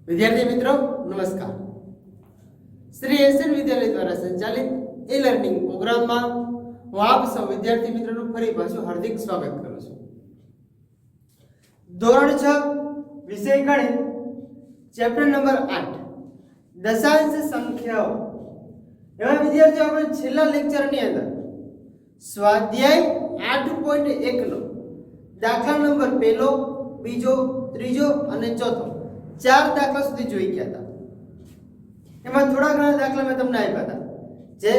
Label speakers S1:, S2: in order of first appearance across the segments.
S1: વિદ્યાર્થી મિત્રો નમસ્કાર। શ્રી એસએન વિદ્યાલય દ્વારા સંચાલિત ઈ લર્નિંગ પ્રોગ્રામમાં હું આપ સૌ વિદ્યાર્થી મિત્રોનું ફરી પાછું હાર્દિક સ્વાગત કરું છું। ધોરણ 6 વિષય ગણિત ચેપ્ટર નંબર 8 દશાંશ સંખ્યાઓ। એવા વિદ્યાર્થીઓ આપણે છેલ્લા લેક્ચરની અંદર સ્વાધ્યાય 8.1 નો દાખલા નંબર 1, 2, 3 અને 4 ચાર દાખલા સુધી જોઈ ગયા હતા। એમાં થોડા ઘણા દાખલા મેં તમને આપ્યા હતા જે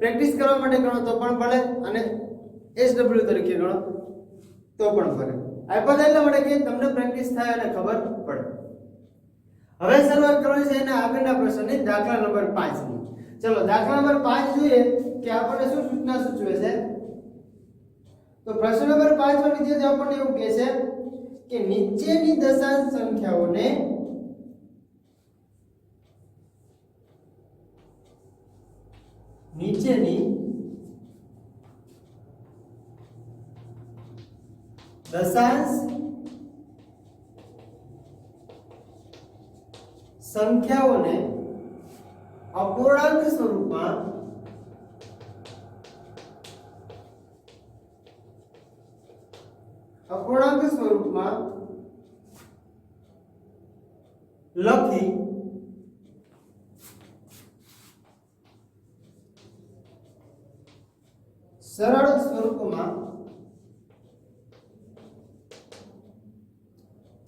S1: પ્રેક્ટિસ કરવા માટે ગણો તો પણ ભલે અને SW તરીકે ગણો તો પણ ભલે। આપ્યા એટલા માટે કે તમને પ્રેક્ટિસ થાય અને ખબર પડે। હવે શરૂઆત કરવાની છે એના આગળના પ્રશ્નની દાખલા નંબર 5 ની। ચલો દાખલા નંબર 5 જોઈએ કે આપણને શું સૂચના સૂચવે છે। તો પ્રશ્ન નંબર 5 માં વિદ્યાર્થીઓ આપણને એવું કહે છે કે નીચેની દશાંશ સંખ્યાઓને દશાંશ સંખ્યાઓને અપૂર્ણાંક સ્વરૂપમાં લખી સરળ સ્વરૂપમાં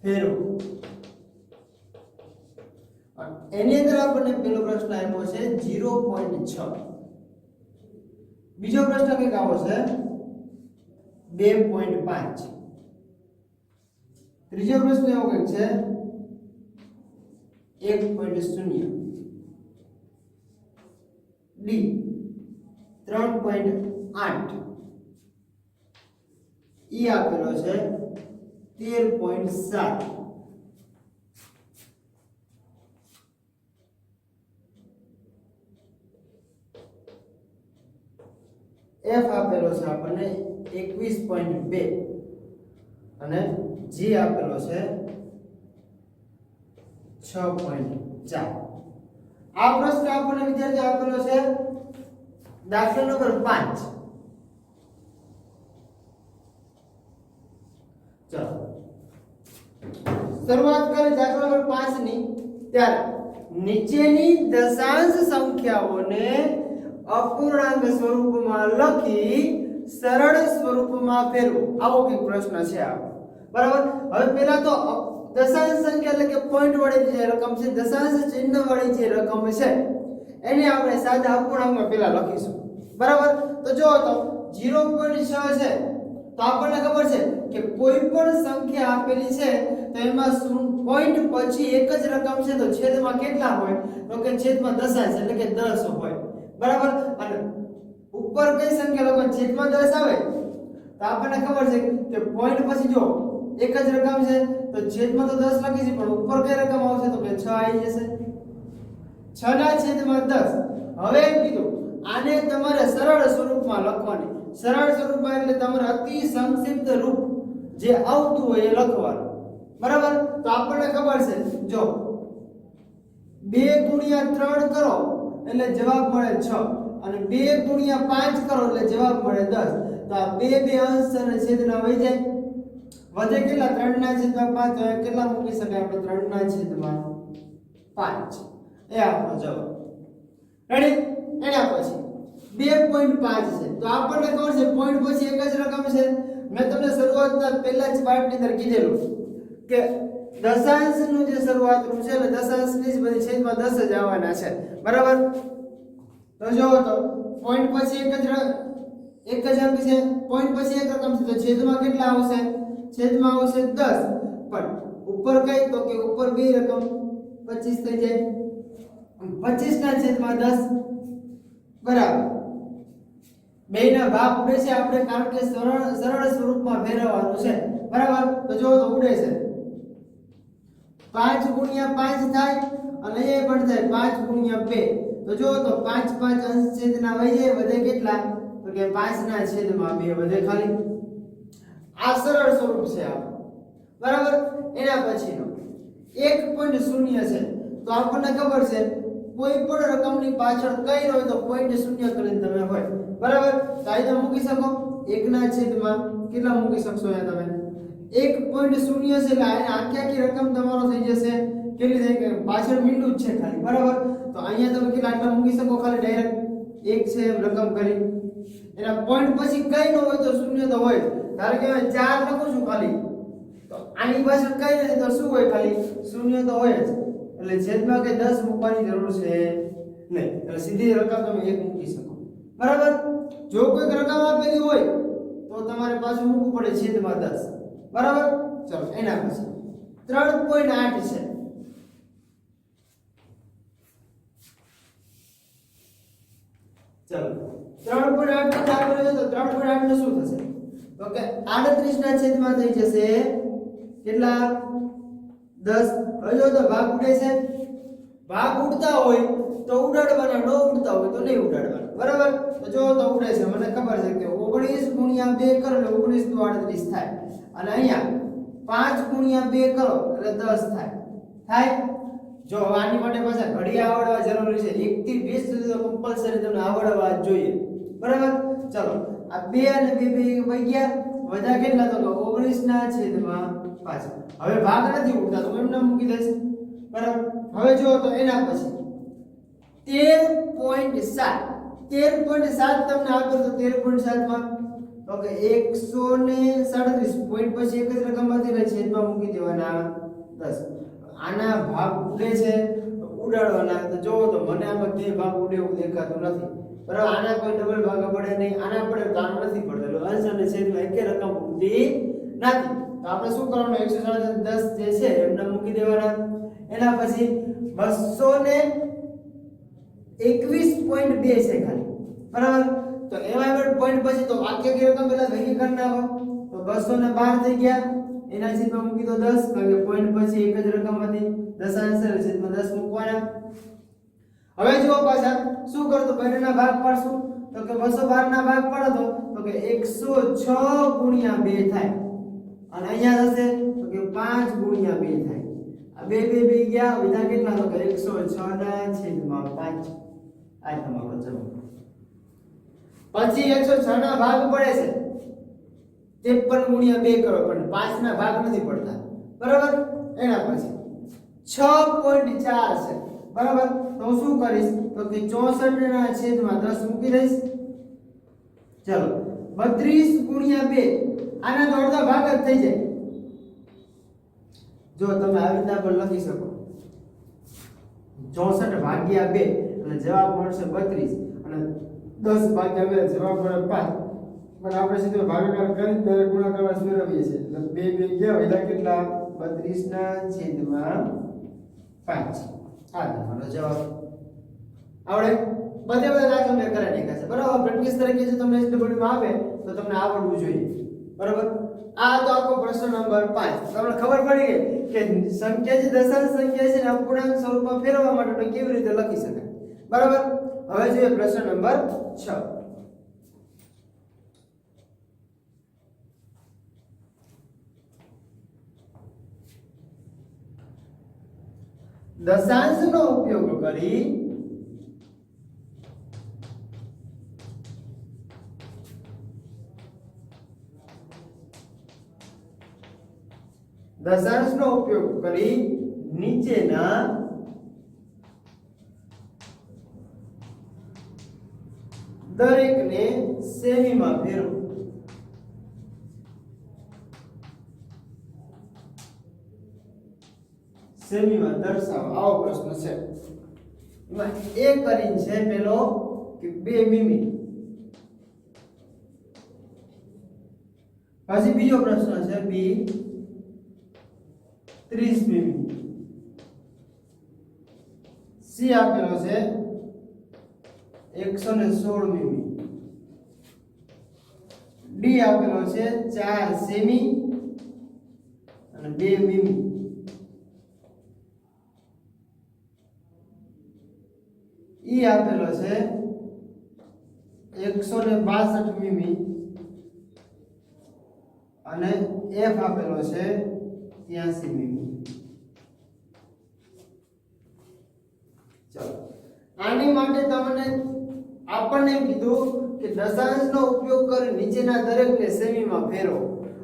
S1: ફેરવો। એની અંદર આપણને પહેલો પ્રશ્ન આપ્યો છે 0.6, બીજો પ્રશ્ન કંઈક આવો છે 2.5, ત્રીજો પ્રશ્ન એવો કંઈક છે 1.0, ડી 3.8, ઈ આપેલો છે 13.7, એફ આપેલો છે આપણને 21.2 અને જી આપેલો છે 6.4। આ પ્રશ્ન આપણને વિદ્યાર્થી આપેલો છે દાખલા નંબર 5। ચલો શરૂઆત કરીએ દાખલા નંબર 5 ની। ત્યારે નીચેની દશાંશ સંખ્યાઓને અપૂર્ણાંક સ્વરૂપમાં લખી સરળ સ્વરૂપમાં ફેરવો। આવો કંઈક પ્રશ્ન છે આ, બરાબર। હવે પહેલા તો દશાંશ સંખ્યા એટલે કે પોઈન્ટ વાળી જે રકમ છે, દશાંશ ચિહ્ન વાળી જે રકમ છે એને આપણે સાદા અપૂર્ણાંકમાં પહેલા લખીશું, બરાબર। તો જો તો 0.6 છે તો આપણને ખબર છે કે કોઈ પણ સંખ્યા આપેલી છે તો એમાં પોઈન્ટ પછી એક જ રકમ છે તો છેદમાં કેટલા હોય તો કે છેદમાં દશાંશ એટલે કે 10 હોય, બરાબર। અને ઉપર કઈ સંખ્યા લખો છેદમાં 10 આવે તો આપણને ખબર છે કે પોઈન્ટ પછી જો એક જ રકમ છે તો છેદમાં તો 10 લખી છે પણ ઉપર કઈ રકમ આવશે તો કે 6 આવી જશે, 6 ના છેદમાં 10। હવે કીધું આને તમારે સરળ સ્વરૂપમાં લખવાની। સરળ સ્વરૂપમાં એટલે તમારે અતિ સંક્ષિપ્ત રૂપ જે આવતું હોય એ લખવાનું, બરાબર। તો આપણને ખબર છે જો 2 × 3 કરો એટલે જવાબ મળે 6 અને 2 × 5 કરો એટલે જવાબ મળે 10। તો આ બે અંશ અને છેદના વહી જાય, વધે કેટલા 3 ના છેદમાં 5 તો કેટલા મૂકી શકાય આપણે 3 ના છેદમાં 5 એ આપણો જવાબ। રેડી? એના પછી 2.5 છે તો આપણને ખબર છે પોઈન્ટ પછી એક જ રકમ છે। મેં તમને શરૂઆતના પહેલા જ પાઠની અંદર કીધેલું કે દશાંશનું જે શરૂઆત રૂપ છે એટલે દશાંશની જ બધી છેદમાં 10 જ આવવાના છે, બરાબર। તો જો તો પોઈન્ટ પછી એક જ અંક છે, પોઈન્ટ પછી એક રકમ છે તો છેદમાં કેટલા આવશે? છેદમાં આવશે 10, પણ ઉપર કઈ તો કે ઉપર બે રકમ 25 થઈ જાય, 25 ના છેદમાં 10 બરાબર। બેયના ભાગ ઉડે છે આપણે કારણ કે સરળ સ્વરૂપમાં ફેરવવાનું છે, બરાબર। તો જો તો ઉડે છે 5 × 5 થાય અને એ પણ થાય 5 × 2 તો જો તો 5 5 અંશ છેદના વહી જાય, વધે કેટલા તો કે 5 ના છેદમાં 2 વધે ખાલી। આ સરળ સ્વરૂપ છે આ, બરાબર। એના પછીનો 1.0 છે તો આપણને ખબર છે કોઈ પણ રકમની પાછળ કઈ હોય તો 0.0 કરીને તમે હોય બરાબર તો અહીંયા મૂકી શકો 1 ના છેદમાં કેટલા મૂકી શકશો અહીંયા તમે 1.0 છે એટલે આખી આખી રકમ તમારો થઈ જશે કેટલી થાય કે પાછળ મીંડું જ છે ખાલી બરાબર તો અહીંયા તમે કેટલા આટલા મૂકી શકો ખાલી ડાયરેક્ટ 1 છે એમ રકમ કરી એના પોઈન્ટ પછી કઈ ન હોય તો શૂન્ય તો હોય ધારો કે 4 લખું છું ખાલી તો આની પાછળ કઈ નથી તો શું હોય ખાલી શૂન્ય તો હોય જ એટલે છેદમાં કે 10 મૂકવાની જરૂર છે નહીં એટલે સીધી રકમ તમે 1 મૂકી શકો બરાબર જો કોઈ રકમ આપેલી હોય તો તમારે પાછું મૂકવું પડે છેદમાં 10 બરાબર ચલો એના પછી 3.8 છે ચલો 3.8 આપેલો છે તો 3.8 નું શું થશે તો કે 38 ના છેદમાં થઈ જશે કેટલા 10 હવે જો તો ભાગ ઉડે છે ભાગ ઉડતા હોય તો ઉડાડવાના ન ઉડતા હોય તો નહીં ઉડાડવાના બરાબર તો જો તો ઉડે છે મને ખબર છે કે 19 ગુણ્યા 2 કરો એટલે 19 * 38 થાય અને અહીંયા 5 ગુણ્યા 2 કરો એટલે 10 થાય જો આની માટે પાછા ઘડી આવડવા જરૂરી છે 1 થી 20 સુધી તો કમ્પલસરી તમને આવડવા જ જોઈએ બરાબર ચલો આ 2 અને 2 વહી ગયા વધ્યા કેટલા તો 19 ના છેદમાં 5 હવે ભાગ નથી ઉડતા તો એમને મૂકી દઈશ બરાબર હવે જો તો એના પછી 13.7 તમને આપો તો 13.7 માં તો કે 137 પોઈન્ટ પછી એક જ રકમ હતી એટલે છેદમાં મૂકી દેવાના 10 આના ભાગ ઉડે છે ઉડાડવાના તો જો તો મને આમાં કે ભાગ ઉડે એવું દેખાતું નથી બરાબર આના કોઈ ડબલ ભાગ પડે નહીં આના પડે તો આનો નથી પડતો અંશ અને છેદમાં એકે રકમ ઉડતી નથી તો આપણે શું કરવાનું 137 જે છે એમને મૂકી દેવાના એના પછી 221.2 છે ખાલી બરાબર તો એમાં પોઈન્ટ પછી તો આખી રકમ પેલા ભેગી કરી નાખો તો 212 થઈ ગયા એના છેદમાં મૂકી દો 10 કારણ કે પોઈન્ટ પછી એક જ રકમ હતી દશાંશ એટલે છેદમાં 10 મૂકવાના હવે જો પાછા શું કરો તો બંનેના ભાગ પાડશું તો કે 212 ના ભાગ પાડો તો કે 106 ગુણ્યા 2 થાય અને અહીંયા થશે તો કે 5 ગુણ્યા 2 થાય આ 2 ગયા વિધા કેટલા તો કે 106 ના છેદમાં 5 આ તમારો જવાબ પછી 106 ના ભાગ પડે છે 53 ગુણ્યા 2 કરો પણ 5 ના ભાગ નથી પડતા બરાબર એના પછી 6.4 છે બરાબર તો હું શું કરીશ તો કે 64 ના છેદમાં 10 મૂકી દઈશ ચલો 32 ગુણ્યા 2 આના તો અડધો ભાગ જ થઈ જાય જો તમે આવી રીતના પણ લખી શકો 64 ભાગ્યા 2 એટલે જવાબ મળશે 32 અને 10 ભાગ્યા 2 જવાબ મળે 5 પણ આપણે સીધો ભાગાકાર કરી દરેક ગુણાકાર મેળવીએ છીએ એટલે 2 ગયા એટલે કેટલા 32 ના છેદમાં 5 આ તમારો જવાબ આવડે બધા દાખલા મેં કરાવી નાખ્યા છે બરાબર પ્રેક્ટિસ તરીકે જો તમને SW માં આવે તો તમને આવડવું જોઈએ બરાબર આ તો આખો પ્રશ્ન નંબર 5 તમને ખબર પડી ગઈ કે સંખ્યા જે દશાંશ સંખ્યા છે ને અપૂર્ણાંક સ્વરૂપમાં ફેરવવા માટે તો કેવી રીતે લખી શકાય બરાબર હવે જોઈએ પ્રશ્ન નંબર 6 દશાંશનો ઉપયોગ કરી નીચેના દરેકને સેમીમાં ફેરવો સેમીમાં દર્શાવો આવો પ્રશ્ન છે એમાં એ કરીને છે પેલો કે 2 મીમી પછી બીજો પ્રશ્ન છે બી 30 મીમી સી આપેલો છે 116 મીમી ડી આપેલો છે 4 સેમી અને 2 મીમી ઈ આપેલો છે 162 મીમી અને એફ આપેલો છે 83 મીમી આની માટે તમને આપણને એમ કીધું કે દશાંશનો ઉપયોગ કરી નીચેના દરેકને સેમીમાં ફેરવો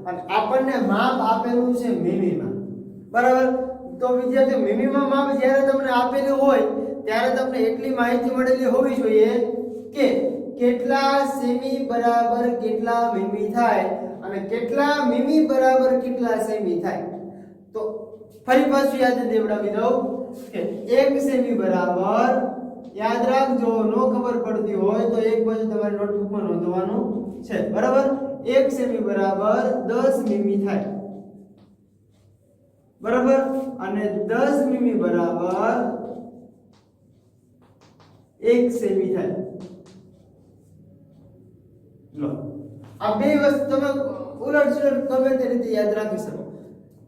S1: અને આપણને માપ આપેલું છે મિમીમાં, બરાબર? તો વિદ્યાર્થીઓ, મિમીમાં માપ જ્યારે તમને આપેલું હોય ત્યારે તમને એટલી માહિતી મળેલી હોવી જોઈએ કે કેટલા સેમી બરાબર કેટલા મિમી થાય અને કેટલા મિમી બરાબર કેટલા સેમી થાય. તો ફરી પાછું યાદ દેવડાવી દઉં કે 1 સેમી બરાબર, યાદ રાખજો, નો ખબર પડતી હોય તો એક બાજુ તમારી નોટબુકમાં નોંધવાનું છે, બરાબર? 1 સેમી બરાબર 10 મિમી થાય, બરાબર? અને 10 મિમી બરાબર 1 સેમી થાય. લો, આ બે વસ્તુ તમે ઉલટ સુલટ ગમે તે રીતે યાદ રાખી શકો.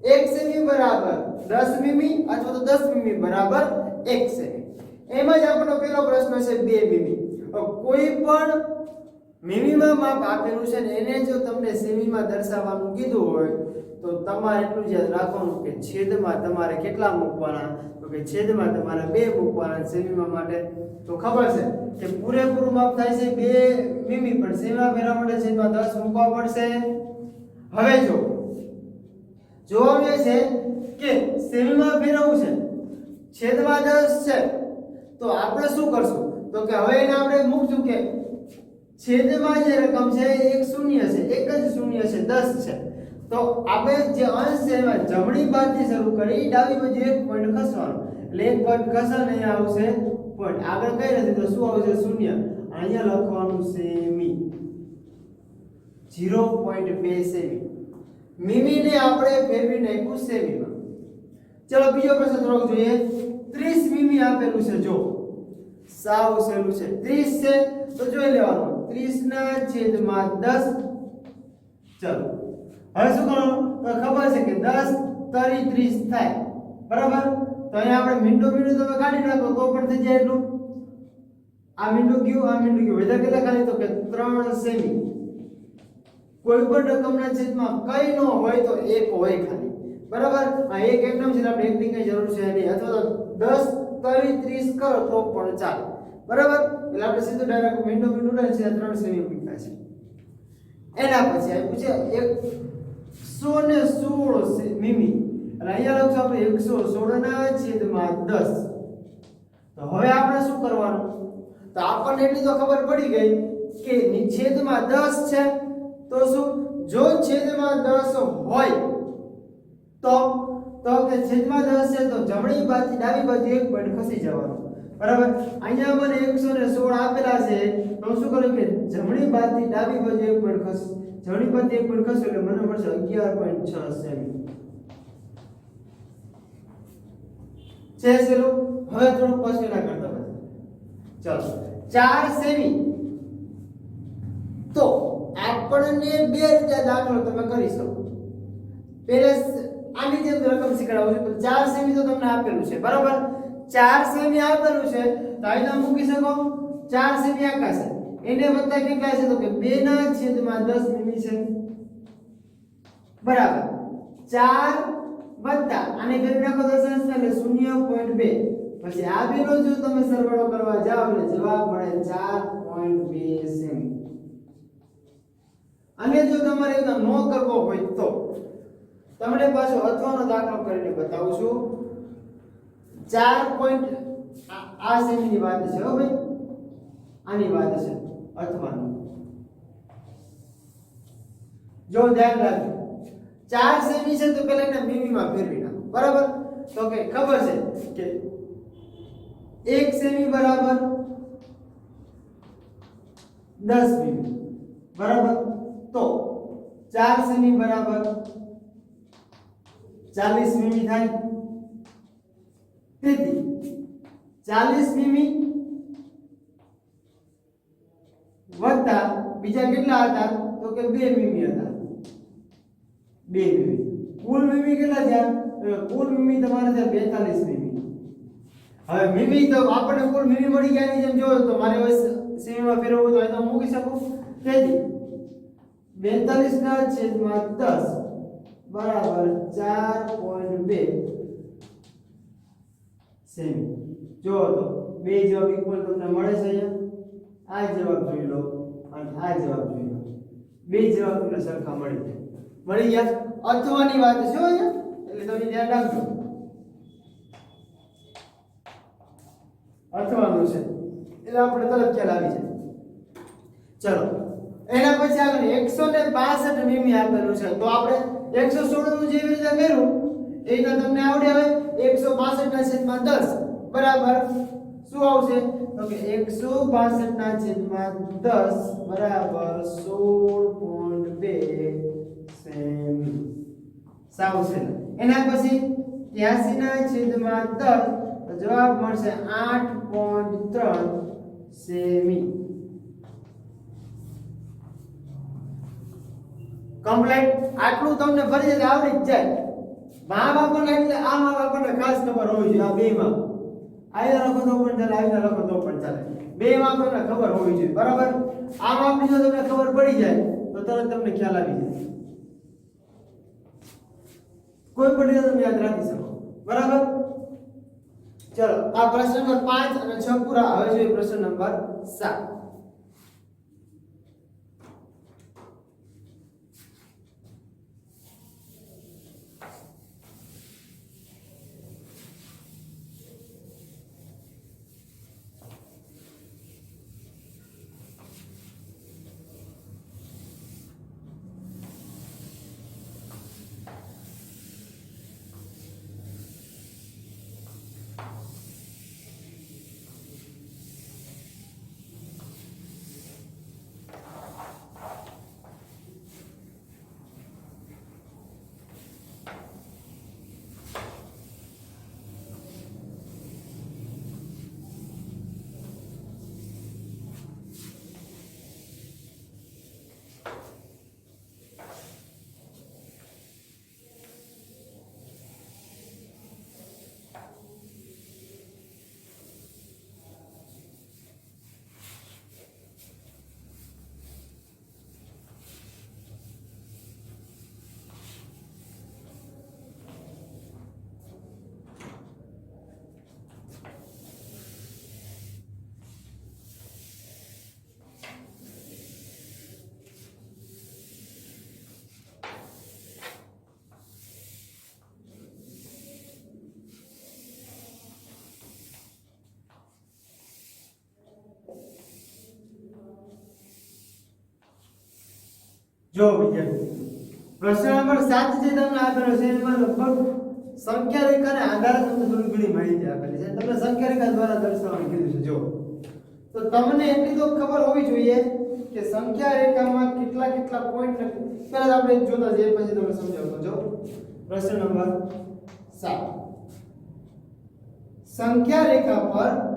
S1: 1 સેમી બરાબર 10 મિમી અથવા તો 10 મિમી બરાબર 1 સેમી. એમાં જ આપણો પહેલો પ્રશ્ન છે 2 મિમી. કોઈ પણ મિમીમાં માપ આપેલું છે ને એને જો તમને સેમીમાં દર્શાવવાનું કીધું હોય તો તમારે એટલું જ યાદ રાખવાનું કે છેદમાં તમારે કેટલા મૂકવાના, તો કે છેદમાં તમારે 2 મૂકવાના. સેમીમાં માટે તો ખબર છે કે પૂરેપૂરું માપ થાય છે 2 મિમી, પણ સેમીમાં ફેરવવા માટે છેદમાં 10 મૂકવા પડશે. હવે જોવાનું એ છે કે સેમીમાં ફેરવવું છે, છેદમાં 10 છે, તો આપણે શું કરશું? તો કે હવે એને આપણે મૂકશું કે છેદમાં જે રકમ છે એક શૂન્ય છે, એક જ શૂન્ય છે, 10 છે. તો આપણે જે અંશ છે એમાં જમણી બાજુથી શરૂ કરી ડાબી બાજુ એક પોઈન્ટ ખસવાનો, એટલે એક પોઈન્ટ ખસે ને અહીંયા આવશે પોઈન્ટ, આગળ કઈ નથી તો શું આવશે? શૂન્ય. અહીંયા લખવાનું સેમી, 0.2 સેમી. મિમીને આપણે ફેરવી નાખ્યું સેમીમાં. ચલો બીજો પ્રશ્ન થોડોક જોઈએ. 30 મિમી આપેલું છે, જો સાવ સહેલું છે. 30 છે તો જોઈ લેવાનું 30 ના છેદમાં 10. ચલો હવે શું કરવાનું? તો ખબર છે કે 10 તરી 30 થાય, બરાબર? તો અહીંયા આપણે મીંડું તમે કાઢી નાખો તો પણ થઈ જાય એટલું. આ મીંડું ગયું, આ મીંડું ગયું, વધ્યા કેટલા ખાલી? તો કે 3 સેમી. કોઈ પણ રકમના છેદમાં કઈ ન હોય તો 1 હોય ખાલી, બરાબર? આ એક એકમ છે, આપણે એકની કઈ જરૂર છે નહીં, અથવા તો 10 તરી 30 કરો તો પણ ચાલે, બરાબર? એટલે આપણે સીધું ડાયરેક્ટ મીંડું ઉડાડે છે, 3 સેમી મૂક્યા છે. એના પછી આપ્યું છે 116 મિમી, એટલે અહીંયા લખશું આપણે 116 ના છેદમાં 10. તો હવે આપણે શું કરવાનું? તો આપણને એટલી તો ખબર પડી ગઈ કે છેદમાં 10 છે, તો શું? જો છેદમાં 10 હોય તો કે છેદમાં 10 છે તો જમણી બાજુથી ડાબી બાજુ એક પોઈન્ટ ખસી જવાનો, બરાબર? અહીંયા મને 116 આપેલા છે તો શું કરું કે જમણી બાજુથી ડાબી બાજુ એક પોઈન્ટ ખસ, જમણી બાજુ એક પોઈન્ટ ખસે એટલે મને મળશે 11.6 સેમી. છે ચલો હવે થોડું પછી ના કરતા બધા. ચલો 4 સેમી. તો આપણને બે રીતે દાખલો તમે કરી શકો. પહેલા આની જેમ રકમ શીખડાવું છું, 4 સેમી તો તમને આપેલું છે, બરાબર? 4 સેમી આપેલું છે તો અહીંયા મૂકી શકો. 4 સેમી આખા છે, એને વત્તા કેટલા છે? તો કે 2 ના છેદમાં 10 મિમી છે, બરાબર? 4 વત્તા આને કરી નાખો દશાંશ એટલે 0.2. પછી આ બેનો જો તમે સરવાળો કરવા જાવ એટલે જવાબ મળે 4.2 સેમી. અને જો તમારે એનો નો કરવો હોય તો તમને પાછો અથવાનો દાખલો કરીને બતાવું છું. 4. આ સેમીની વાત છે હો ભાઈ, આની વાત છે અથવાનું. જો ધ્યાન રાખજો 4 સેમી છે તો પેલા એને મિમીમાં ફેરવી નાખો, બરાબર? તો કે ખબર છે કે 1 સેમી બરાબર 10 મિમી, બરાબર? તો 4 સેમી બરાબર 40 મિમી થાય. તેથી 40 મિમી વત્તા બીજા કેટલા હતા? તો કે 2 મિમી હતા. 2 મિમી. કુલ મિમી કેટલા થયા? કુલ મિમી તમારે થયા 42 મિમી. હવે મિમી તો આપણે કુલ મિમી મળી ગયા ની જેમ જો તો મારે હવે સેમીમાં ફેરવવું તો અહીં તો મૂકી શકું. તેથી 42 ના છેદમાં 10 બરાબર 4.2 સેમી. જો તો બે જવાબ ઇક્વલ તમને મળે છે અહીંયા આ જવાબ જોઈ લો અને આ જવાબ જોઈ લો બે જવાબ તમને સરખા મળી ગયા અથવાની વાત છે અહીંયા એટલે તમે ધ્યાન રાખજો અથવાનું છે એટલે આપણે તરત ખ્યાલ આવી જાય ચલો એના પછી આગળ 162 મીમી આપેલું છે તો આપણે 116 નું જેવી રીતે કર્યું એ તો તમને આવડે હવે 162 ના છેદમાં 10 બરાબર શું આવશે તો કે 162 ના છેદમાં 10 બરાબર 16.2 સેમી સાવ છે એના પછી 83 ના છેદમાં 10 તો જવાબ મળશે 8.3 સેમી કમ્પ્લીટ આટલું તમને ફરી આવડી જ જાય મા બાપને એટલે આ મા બાપને ખાસ ખબર હોવી જોઈએ આ બે માં આયલા લખો તો પણ ચાલે આયલા લખો તો પણ ચાલે બે માં તમને ખબર હોવી જોઈએ બરાબર આ માપની જો તમને ખબર પડી જાય તો તરત તમને ખ્યાલ આવી જાય કોઈ પણ રીતે તમે યાદ રાખી શકો બરાબર ચલો આ પ્રશ્ન નંબર 5 અને 6 પૂરા હવે જોઈએ પ્રશ્ન નંબર 7 જો વિદ્યાર્થી પ્રશ્ન નંબર 7 જે તમને આપેલો છે એમાં લગભગ સંખ્યા રેખાને આધારે તમને થોડી ઘણી માહિતી આપેલી છે તમને સંખ્યા રેખા દ્વારા દર્શાવવાનું કીધું છે જો તો તમને એટલી તો ખબર હોવી જોઈએ કે સંખ્યા રેખામાં કેટલા કેટલા પોઈન્ટ પહેલા આપણે જોતા જઈએ પછી તમને સમજાવતો જો પ્રશ્ન નંબર 7 સંખ્યા રેખા પર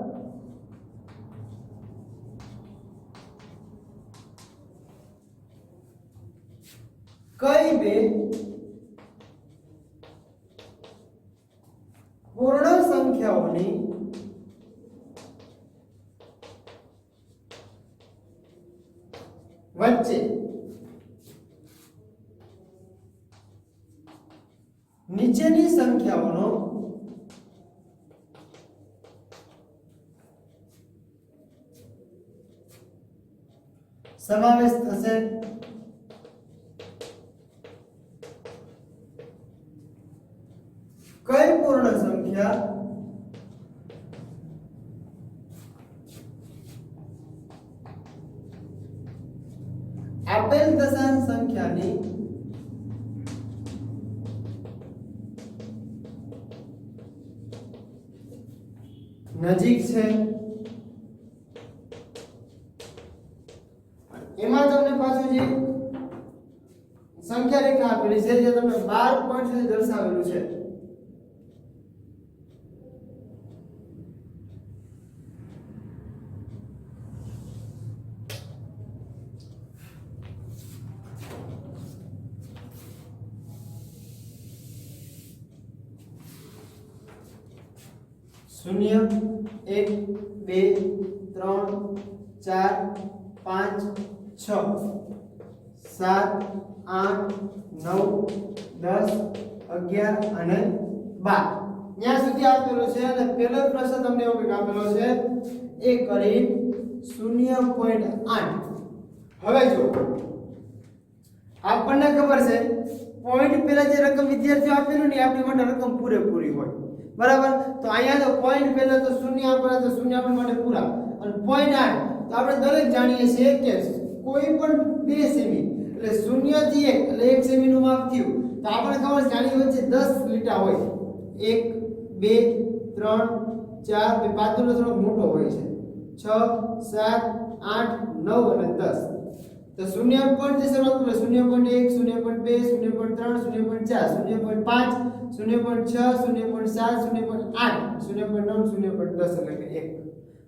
S1: કઈ બે પૂર્ણ સંખ્યાઓની વચ્ચે નીચેની સંખ્યાઓનો સમાવેશ થશે કઈ પૂર્ણ સંખ્યા આપેલ દશાંશ સંખ્યાની નજીક છે એમાં તમને પાછું જે સંખ્યા રેખા આપેલી છે જે તમને 12 પોઈન્ટ સુધી દર્શાવેલું છે शून्य 1 2 3 4 5 6 7 8 9 10 11 અને 12 ત્યાં સુધી આપેલું છે અને પહેલો પ્રશ્ન તમને એવો કંઈક આપેલો છે એ કરી 0.8. હવે જો આપણને ખબર છે પોઈન્ટ પહેલા જે રકમ વિદ્યાર્થીઓ આપેલું ને આપણી માટે રકમ પૂરેપૂરી હોય બરાબર. તો અહીંયા તો પોઈન્ટ પહેલા તો 0 આપેલા તો 0 આપણી માટે પૂરા અને 0.8 તો આપણે દરેક જાણીએ છીએ કે કોઈ પણ 2 સેમી એટલે 0 થી 1 એટલે 1 સેમી નું માપ થયું તો આપણે ખબર છે આની વચ્ચે 10 લીટા હોય 1 2 3 4 પાછળનો થોડો મોટો હોય છે 6 7 8 9 અને 10 તો 0 પોઈન્ટ થી શરૂઆત કરો 0.1 0.2 0.3 0.4 0.5 0.6 0.7 0.8 0.9 0.10 એટલે કે 1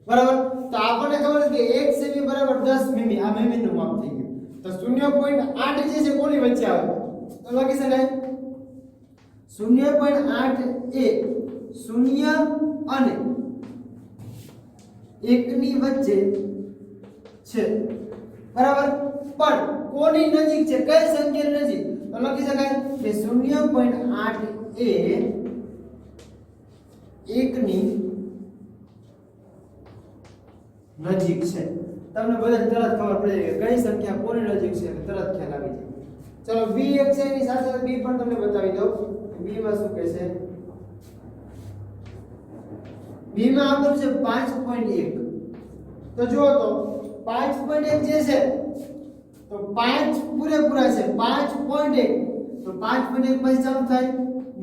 S1: બરાબર. તો આપણને ખબર છે કે 1 સેમી બરાબર 10 મીમી આ મીમી નું માપ થઈ ગયું. તો 0.8 જે છે કોની વચ્ચે આવે તો લખી શકાય 0.8 એ 0 અને 1 ની વચ્ચે છે બરાબર. પણ કોની નજીક છે કઈ સંખ્યાની નજીક તો લખી શકાય કે 0.8 એ 1 ની નજીક છે. તમને બધાને તરત ખબર પડી જાય કે કઈ સંખ્યા કોની નજીક છે એટલે તરત ખ્યાલ આવી જાય. ચલો b એક છે એની સાથે b પણ તમને બતાવી દઉં b માં શું કહે છે. b માં આપેલું છે 5.1 તો જો તો 5.1 જે છે તો 5 પૂરેપૂરા છે 5.1 તો 5.1 પછી ચાલુ થાય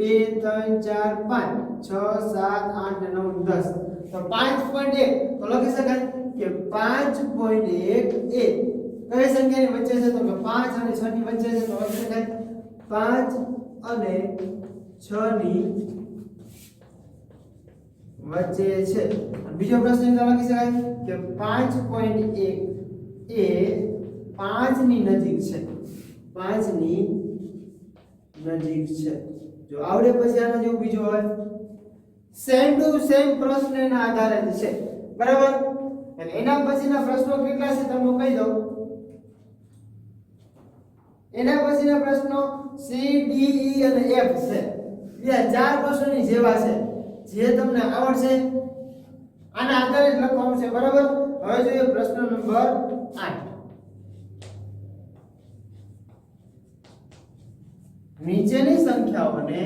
S1: 2 3 4 5 6 7 8 9 10 તો 5.1 તો લખી શકાય કે 5.1 એ કઈ સંખ્યાની વચ્ચે છે તો કે 5 અને 6 ની વચ્ચે છે તો લખી શકાય 5 અને 6 ની વચ્ચે છે. બીજો પ્રશ્ન લખી શકાય કે 5.1 એ 5 ની નજીક છે 5 ની નજીક છે. જો આવડે પછી આનો જેવું બીજો હોય સેમ ટુ સેમ પ્રશ્નના આધારે છે બરાબર. એટલે એના પછીના પ્રશ્નો કેટલા છે તમને કહી દઉં. એના પછીના પ્રશ્નો C D E અને F છે. બીજા 4 પ્રશ્નોની જેવા છે જે તમને આવડશે આના આધારે જ લખવાનું છે બરાબર. હવે જોઈએ પ્રશ્ન નંબર 8. નીચેની સંખ્યાઓને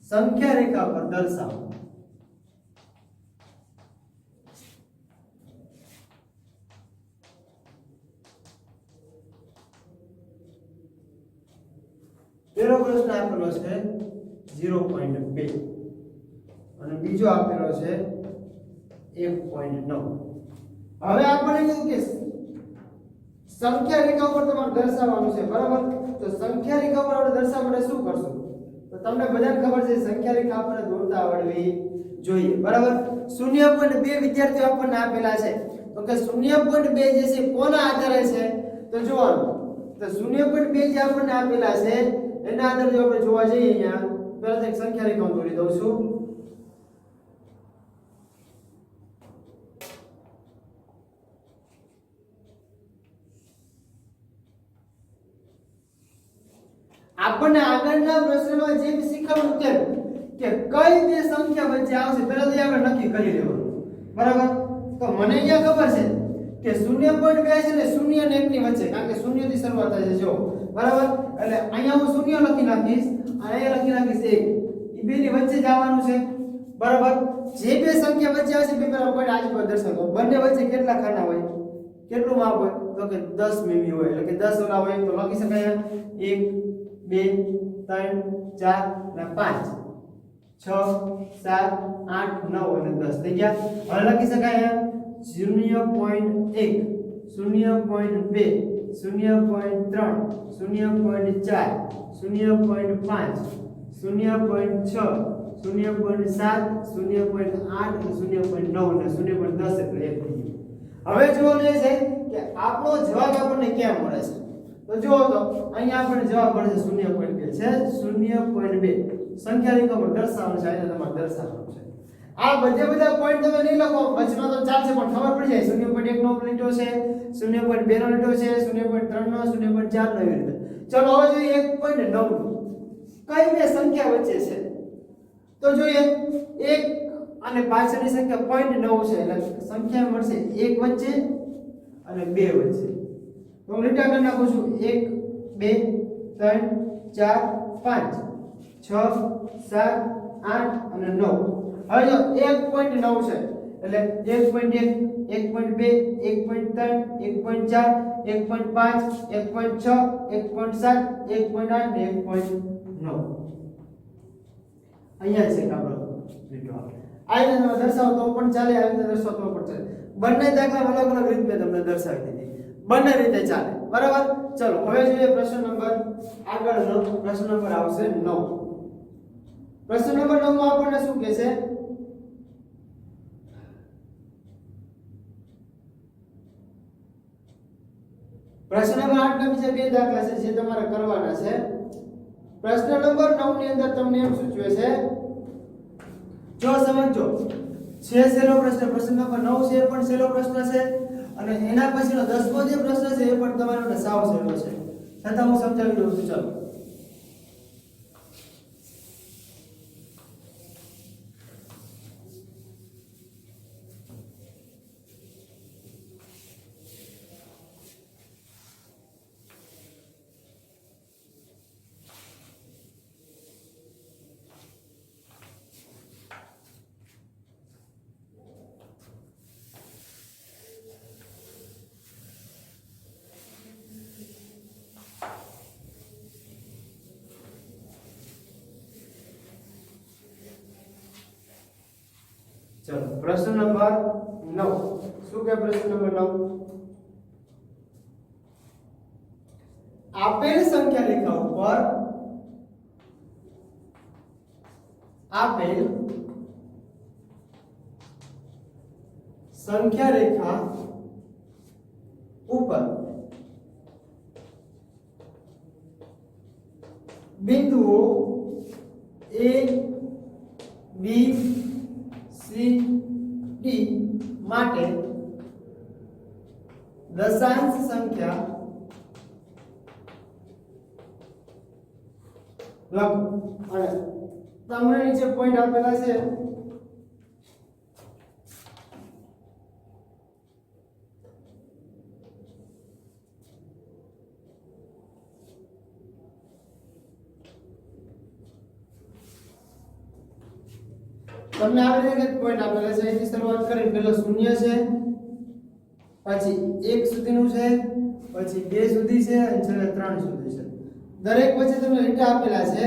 S1: સંખ્યા રેખા પર દર્શાવો. પહેલો પ્રશ્ન આપેલો છે 0.2 અને બીજો આપેલો છે 1.9. હવે આપણે કીધું કે સંખ્યા રેખા ઉપર તમારે દર્શાવવાનું છે બરાબર. તો સંખ્યા રેખા ઉપર આપણે દર્શાવવા માટે શું કરશું તો તમને બધાને ખબર છે સંખ્યા રેખા આપણને દોરતા આવડવી જોઈએ બરાબર. 0.2 વિદ્યાર્થીઓ આપણને આપેલા છે તો કે 0.2 જે છે કોના આધારે છે તો જોવાનું તો 0.2 જે આપણને આપેલા છે એના આધારે જો આપણે જોવા જઈએ અહીંયા પહેલા એક સંખ્યા રેખા દોરી દઉં છું. આપણને આગળના પ્રશ્નમાં જે શીખવાનું તેમ કે કઈ બે સંખ્યા વચ્ચે આવશે પહેલા તો આપણે નક્કી કરી લેવાનું બરાબર. તો મને અહીંયા ખબર છે કે 0.2 છે ને 0 અને 1 ની વચ્ચે કારણ કે 0 થી શરૂઆત થાય છે જો બરાબર. એટલે અહીંયા હું 0 લખી નાખીશ અને અહીંયા લખી નાખીશ 1 એ બે ની વચ્ચે જ આવવાનું છે બરાબર. જે બે સંખ્યા વચ્ચે આવશે બે પેલા પોઈન્ટ આજુબાજુ દર્શાવો. બંને વચ્ચે કેટલા ખાના હોય કેટલું માપ હોય તો કે 10 મીમી હોય એટલે કે 10 ઓલા હોય તો લખી શકાય 1 2 3 4 અને 5 6 7 8 9 અને 10 થઈ ગયા. હવે લખી શકાય 0.1 0.2 0.3 0.4 0.5 0.6 0.7 0.8 અને 0.9 અને 0.10 એટલે 1 થઈ ગયું. હવે જોવાનું એ છે કે આપણો જવાબ આપણને ક્યાં મળે છે તો જુઓ તો અહીંયા આપણને જવાબ મળે છે 0.2 છે 0.2 સંખ્યા રેખા પર દર્શાવવાનું છે અહીંયા તમારે દર્શાવવાનું છે. આ બધા પોઈન્ટ તમે નહીં લખો વચમાં તો ચાલશે પણ ખબર પડી જાય 0.1 નો લીટો છે 0.2 નો લીટો છે 0.3 નો 0.4 નો એવી રીતે ચલો હવે જોઈએ 1.9 કઈ બે સંખ્યા વચ્ચે છે તો જોઈએ 1 અને પાછળની સંખ્યા 0.9 છે એટલે સંખ્યા મળશે 1 વચ્ચે અને 2 વચ્ચે તો હું લીટા કરી નાખું છું 1 2 3 4 5 6 7 8 અને 9 હવે જો 1.9 છે એટલે 1.1 1.2 1.3 1.4 1.5 1.6 1.7 1.8 ને 1.9 અહીંયા છે આપણો લીટો આ રીતે દર્શાવો તો પણ ચાલે આ રીતે દર્શાવો તો પણ ચાલે બંને દાખલા અલગ અલગ રીતે મેં તમને દર્શાવી દીધી બંને રીતે ચાલે બરાબર ચલો હવે જોઈએ પ્રશ્ન નંબર આગળનો પ્રશ્ન નંબર આવશે 9 પ્રશ્ન નંબર 9 માં આપણને શું કહે છે પ્રશ્ન નંબર 8 ના બીજા બે દાખલા છે જે તમારે કરવાના છે પ્રશ્ન નંબર 9 ની અંદર તમને એમ સૂચવે છે જો સમજો છે સેલો પ્રશ્ન નંબર 9 છે એ પણ સેલો પ્રશ્ન છે અને એના પછીનો 10મો જે પ્રશ્ન છે એ પણ તમારો માટે સાવ સેલો છે છતાં હું સમજાવી દઉં છું ચાલો चलो प्रश्न नंबर 9 શું કે પ્રશ્ન નંબર 9 આપેલ સંખ્યા રેખા ઉપર આપેલ સંખ્યા રેખા ઉપર બિંદુઓ A B C D માટે દશાંશ સંખ્યા લખો અને તમને નીચે પોઈન્ટ આપેલા છે તમને આવી રીતે પોઈન્ટ આપેલા છે એની શરૂઆત કરી પહેલા 0 છે પછી 1 સુધીનું છે પછી 2 સુધી છે અને છેલ્લે 3 સુધી છે દરેક વચ્ચે તમને લીટા આપેલા છે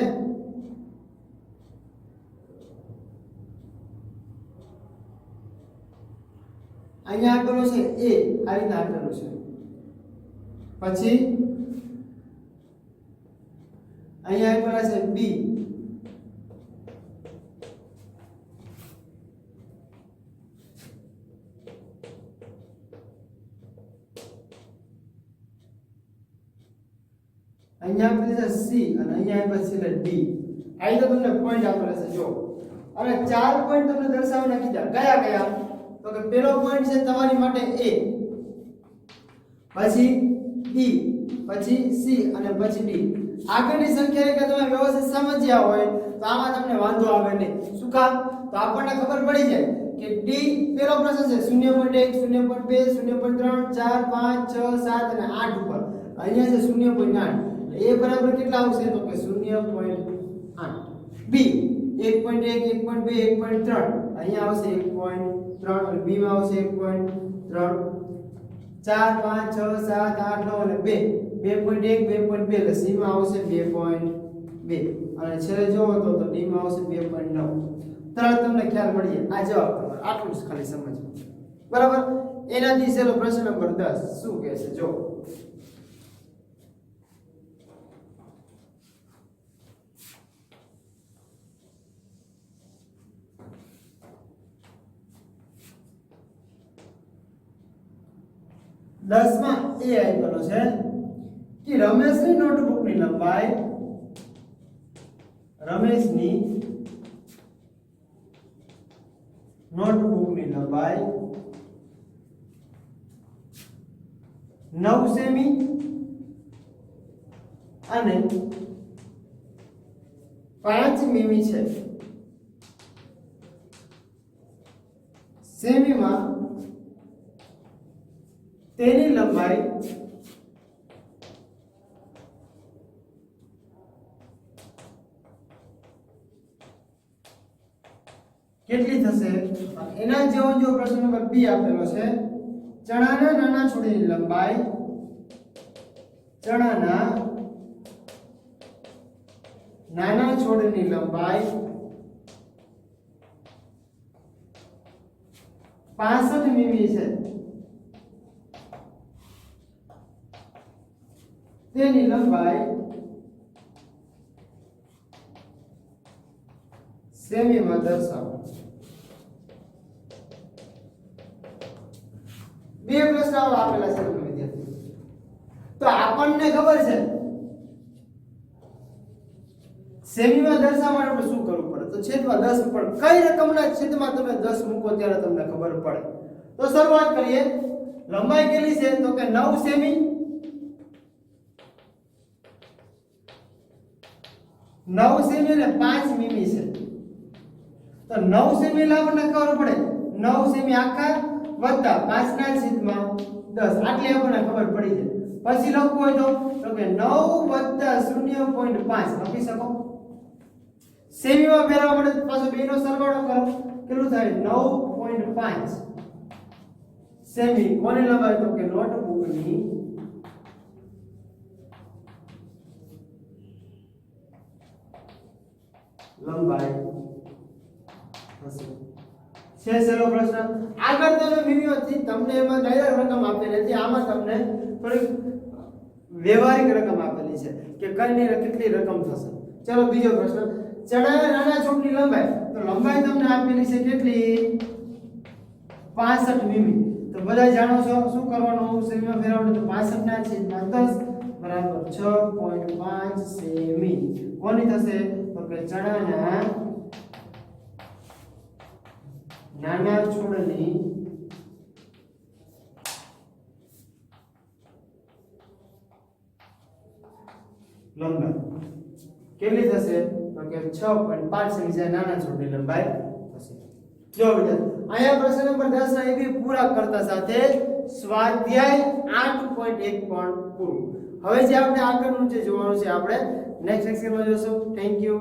S1: અહીંયા આપેલો છે A આ રીતે આપેલું છે પછી અહીંયા આપેલા છે B અહીંયા આપેલી છે C અને અહીંયા આપેલી છે D આ રીતે તમને પોઈન્ટ આપેલા છે જો અને 4 પોઈન્ટ તમને દર્શાવવાના કીધા કયા કયા તો કે પહેલો પોઈન્ટ છે તમારી માટે A પછી B પછી C અને પછી D આગળની સંખ્યા રેખા તમે વ્યવસ્થિત સમજ્યા હોય તો આમાં તમને વાંધો આવે નહીં શું કામ તો આપણને ખબર પડી જાય કે D પહેલો પ્રશ્ન છે 0.1 0.2 0.3 4 5 6 7 અને 8 ઉપર અહીંયા છે 0.8 એ બરાબર કેટલા આવશે તો કે 0.8 B 1.1 1.2 1.3 અહીંયા આવશે 1.3 અને B માં આવશે 1.3 4 5 6 7 8 9 અને 2 2.1 2.2 એટલે C માં આવશે 2.2 અને છેલ્લે જોવો તો D માં આવશે 2.9 તરત તમને ખ્યાલ મળી જાય આ જવાબ તમારો આટલું જ ખાલી સમજવું બરાબર એનાથી છેલ્લો પ્રશ્ન નંબર 10 શું કહે છે જો દસમાં એ આપેલો છે કે રમેશની નોટબુકની લંબાઈ રમેશની નોટબુકની લંબાઈ 9 સેમી અને 5 મીમી છે. સેમીમાં તેની લંબાઈ કેટલી થશે? એના જેવો જો પ્રશ્ન નંબર બી આપેલો છે, ચણાના નાના છોડની લંબાઈ, ચણાના નાના છોડની લંબાઈ 65 મીમી છે. તેની લંબાઈ સેમીમાં દર્શાવો. બે પ્રશ્નો આપેલા છે વિદ્યાર્થીઓ. તો આપણને ખબર છે સેમીમાં દર્શાવવા માટે આપણે શું કરવું પડે? તો છેદમાં 10 પણ કઈ રકમના છેદમાં તમે 10 મૂકો ત્યારે તમને ખબર પડે. તો શરૂઆત કરીએ. લંબાઈ કેટલી છે? તો કે 9 સેમી. 9 સેમી અને 5 મીમી છે. તો 9 સેમી આપણને ખબર પડે 9 સેમી આખા વત્તા 5 ના છેદમાં 10 આટલી આપણને ખબર પડી જાય. પછી લખવું હોય તો કે 9 વત્તા 0.5 લખી શકો. સેમીમાં ફેરવવા માટે પાછો બેનો સરવાળો કરો, કેટલું થાય? 9.5 સેમી. કોની લંબાઈ? તો કે નોટબુકની લંબાઈ હશે. છે સહેલો પ્રશ્ન. આગળ તમે મીમીઓથી તમને એમાં ડાયરેક્ટ રકમ આપેલી હતી, આમાં તમને થોડી વ્યવહારિક રકમ આપેલી છે કે કઈ કેટલી રકમ થશે. ચલો બીજો પ્રશ્ન. ચણાના નાના છોડની લંબાઈ, તો લંબાઈ તમને આપેલી છે કેટલી? 65 મીમી. તો બધા જાણો છો શું કરવાનું? સેમીમાં ફેરવવાનું. તો 65 ના છેદમાં 10 બરાબર 6.5 સેમી. કોની થશે? તો કે ચણાના નાના છોડની લંબાઈ કેટલી થશે? તો કે 6.5 સેમી જે નાના છોડની લંબાઈ થશે. જો વિદ્યાર્થી અહીંયા પ્રશ્ન નંબર 10 ના એબી પૂરા કરતા સાથે સ્વાધ્યાય 8.1 પણ પૂરું. હવે જે આપણે આગળનું જે જોવાનું છે આપણે નેક્સ્ટ લેક્ચરમાં જોશું. Thank you.